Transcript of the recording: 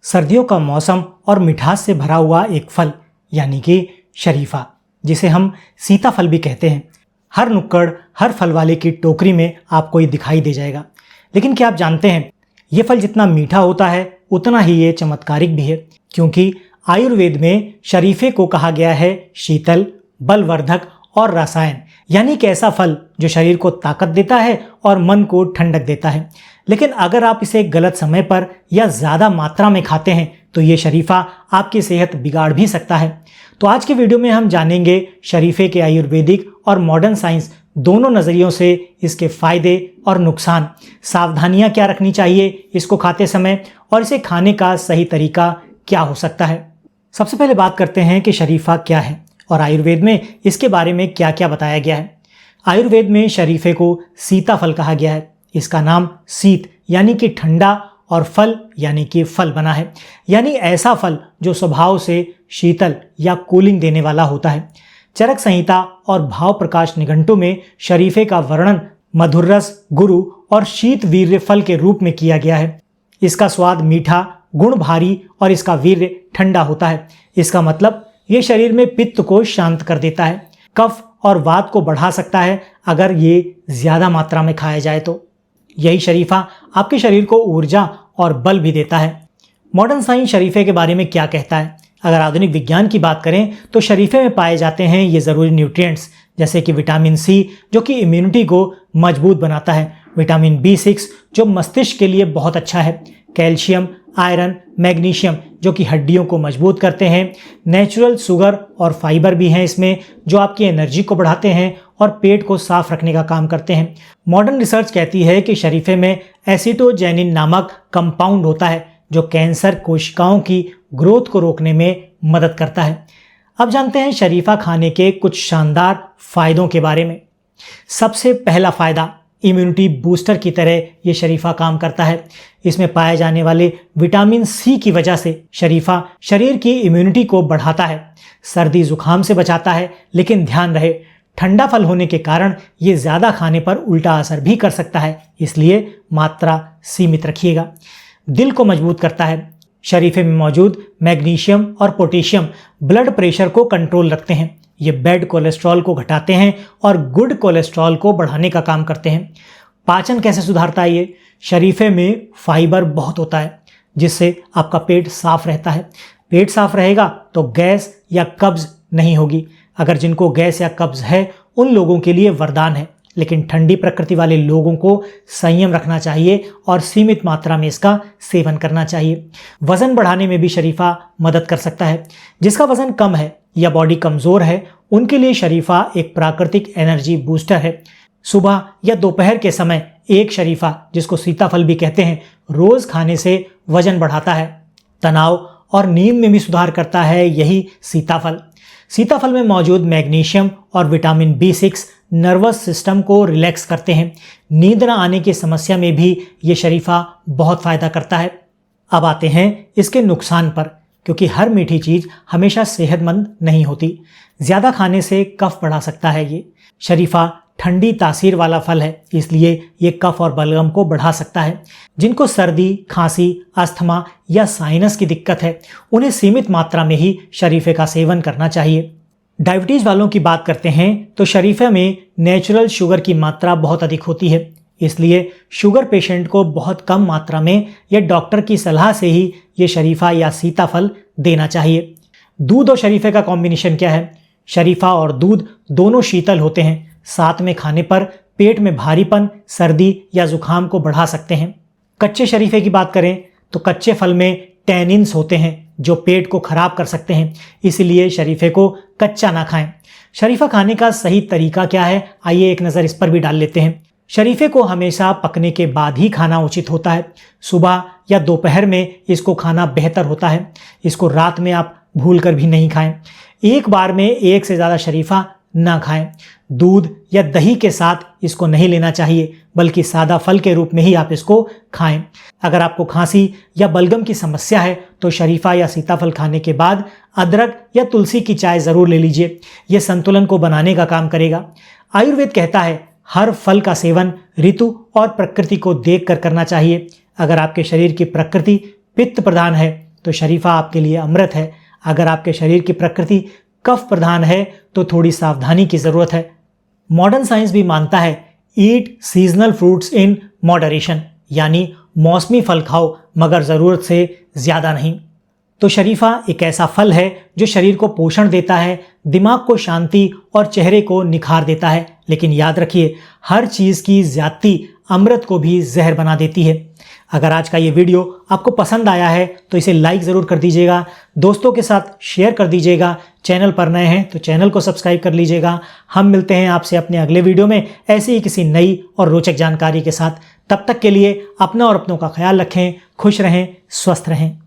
सर्दियों का मौसम और मिठास से भरा हुआ एक फल यानी कि शरीफा, जिसे हम सीताफल भी कहते हैं, हर नुक्कड़ हर फल वाले की टोकरी में आपको ये दिखाई दे जाएगा। लेकिन क्या आप जानते हैं, ये फल जितना मीठा होता है उतना ही ये चमत्कारिक भी है, क्योंकि आयुर्वेद में शरीफे को कहा गया है शीतल, बलवर्धक और रसायन, यानी कि ऐसा फल जो शरीर को ताकत देता है और मन को ठंडक देता है। लेकिन अगर आप इसे गलत समय पर या ज़्यादा मात्रा में खाते हैं तो ये शरीफा आपकी सेहत बिगाड़ भी सकता है। तो आज के वीडियो में हम जानेंगे शरीफे के आयुर्वेदिक और मॉडर्न साइंस दोनों नज़रियों से इसके फायदे और नुकसान, सावधानियां क्या रखनी चाहिए इसको खाते समय, और इसे खाने का सही तरीका क्या हो सकता है। सबसे पहले बात करते हैं कि शरीफा क्या है और आयुर्वेद में इसके बारे में क्या क्या बताया गया है। आयुर्वेद में शरीफे को सीताफल कहा गया है। इसका नाम सीत यानी कि ठंडा और फल यानी कि फल बना है, यानी ऐसा फल जो स्वभाव से शीतल या कूलिंग देने वाला होता है। चरक संहिता और भाव प्रकाश निघंटु में शरीफे का वर्णन मधुर रस, गुरु और शीत वीर्य फल के रूप में किया गया है। इसका स्वाद मीठा, गुण भारी और इसका वीर्य ठंडा होता है। इसका मतलब ये शरीर में पित्त को शांत कर देता है, कफ और वात को बढ़ा सकता है अगर ये ज्यादा मात्रा में खाया जाए तो। यही शरीफा आपके शरीर को ऊर्जा और बल भी देता है। मॉडर्न साइंस शरीफे के बारे में क्या कहता है? अगर आधुनिक विज्ञान की बात करें तो शरीफे में पाए जाते हैं ये ज़रूरी न्यूट्रिएंट्स, जैसे कि विटामिन सी जो कि इम्यूनिटी को मजबूत बनाता है, विटामिन B6 जो मस्तिष्क के लिए बहुत अच्छा है, कैल्शियम, आयरन, मैग्नीशियम जो कि हड्डियों को मजबूत करते हैं, नेचुरल शुगर और फाइबर भी हैं इसमें जो आपकी एनर्जी को बढ़ाते हैं और पेट को साफ रखने का काम करते हैं। मॉडर्न रिसर्च कहती है कि शरीफे में एसिटोजेनिन नामक कंपाउंड होता है जो कैंसर कोशिकाओं की ग्रोथ को रोकने में मदद करता है। अब जानते हैं शरीफा खाने के कुछ शानदार फायदों के बारे में। सबसे पहला फायदा, इम्यूनिटी बूस्टर की तरह ये शरीफा काम करता है। इसमें पाए जाने वाले विटामिन सी की वजह से शरीफा शरीर की इम्यूनिटी को बढ़ाता है, सर्दी जुकाम से बचाता है। लेकिन ध्यान रहे, ठंडा फल होने के कारण ये ज़्यादा खाने पर उल्टा असर भी कर सकता है, इसलिए मात्रा सीमित रखिएगा। दिल को मजबूत करता है। शरीफे में मौजूद मैग्नीशियम और पोटेशियम ब्लड प्रेशर को कंट्रोल रखते हैं। ये बैड कोलेस्ट्रॉल को घटाते हैं और गुड कोलेस्ट्रॉल को बढ़ाने का काम करते हैं। पाचन कैसे सुधारता है ये? शरीफे में फाइबर बहुत होता है जिससे आपका पेट साफ रहता है। पेट साफ रहेगा तो गैस या कब्ज नहीं होगी। अगर जिनको गैस या कब्ज है उन लोगों के लिए वरदान है, लेकिन ठंडी प्रकृति वाले लोगों को संयम रखना चाहिए और सीमित मात्रा में इसका सेवन करना चाहिए। वजन बढ़ाने में भी शरीफा मदद कर सकता है। जिसका वजन कम है या बॉडी कमजोर है उनके लिए शरीफा एक प्राकृतिक एनर्जी बूस्टर है। सुबह या दोपहर के समय एक शरीफा, जिसको सीताफल भी कहते हैं, रोज खाने से वजन बढ़ाता है। तनाव और नींद में भी सुधार करता है यही सीताफल। सीताफल में मौजूद मैग्नीशियम और विटामिन B6 नर्वस सिस्टम को रिलैक्स करते हैं। नींद न आने की समस्या में भी ये शरीफा बहुत फायदा करता है। अब आते हैं इसके नुकसान पर, क्योंकि हर मीठी चीज हमेशा सेहतमंद नहीं होती। ज्यादा खाने से कफ बढ़ा सकता है ये। शरीफा ठंडी तासीर वाला फल है, इसलिए ये कफ और बलगम को बढ़ा सकता है। जिनको सर्दी, खांसी, अस्थमा या साइनस की दिक्कत है उन्हें सीमित मात्रा में ही शरीफे का सेवन करना चाहिए। डायबिटीज वालों की बात करते हैं तो शरीफे में नेचुरल शुगर की मात्रा बहुत अधिक होती है, इसलिए शुगर पेशेंट को बहुत कम मात्रा में या डॉक्टर की सलाह से ही ये शरीफा या सीताफल देना चाहिए। दूध और शरीफे का कॉम्बिनेशन क्या है? शरीफा और दूध दोनों शीतल होते हैं, साथ में खाने पर पेट में भारीपन, सर्दी या जुकाम को बढ़ा सकते हैं। कच्चे शरीफे की बात करें तो कच्चे फल में टैनिन्स होते हैं जो पेट को खराब कर सकते हैं, इसलिए शरीफे को कच्चा ना खाएं। शरीफा खाने का सही तरीका क्या है, आइए एक नज़र इस पर भी डाल लेते हैं। शरीफे को हमेशा पकने के बाद ही खाना उचित होता है। सुबह या दोपहर में इसको खाना बेहतर होता है। इसको रात में आप भूल कर भी नहीं खाएं। एक बार में एक से ज़्यादा शरीफा ना खाएं। दूध या दही के साथ इसको नहीं लेना चाहिए, बल्कि सादा फल के रूप में ही आप इसको खाएं। अगर आपको खांसी या बलगम की समस्या है तो शरीफा या सीताफल खाने के बाद अदरक या तुलसी की चाय ज़रूर ले लीजिए। यह संतुलन को बनाने का काम करेगा। आयुर्वेद कहता है हर फल का सेवन ऋतु और प्रकृति को देख कर करना चाहिए। अगर आपके शरीर की प्रकृति पित्त प्रधान है तो शरीफा आपके लिए अमृत है। अगर आपके शरीर की प्रकृति कफ प्रधान है तो थोड़ी सावधानी की ज़रूरत है। मॉडर्न साइंस भी मानता है ईट सीजनल फ्रूट्स इन मॉडरेशन, यानी मौसमी फल खाओ मगर ज़रूरत से ज़्यादा नहीं। तो शरीफा एक ऐसा फल है जो शरीर को पोषण देता है, दिमाग को शांति और चेहरे को निखार देता है। लेकिन याद रखिए, हर चीज़ की ज्यादती अमृत को भी जहर बना देती है। अगर आज का ये वीडियो आपको पसंद आया है तो इसे लाइक ज़रूर कर दीजिएगा, दोस्तों के साथ शेयर कर दीजिएगा। चैनल पर नए हैं तो चैनल को सब्सक्राइब कर लीजिएगा। हम मिलते हैं आपसे अपने अगले वीडियो में ऐसी ही किसी नई और रोचक जानकारी के साथ। तब तक के लिए अपना और अपनों का ख्याल रखें, खुश रहें, स्वस्थ रहें।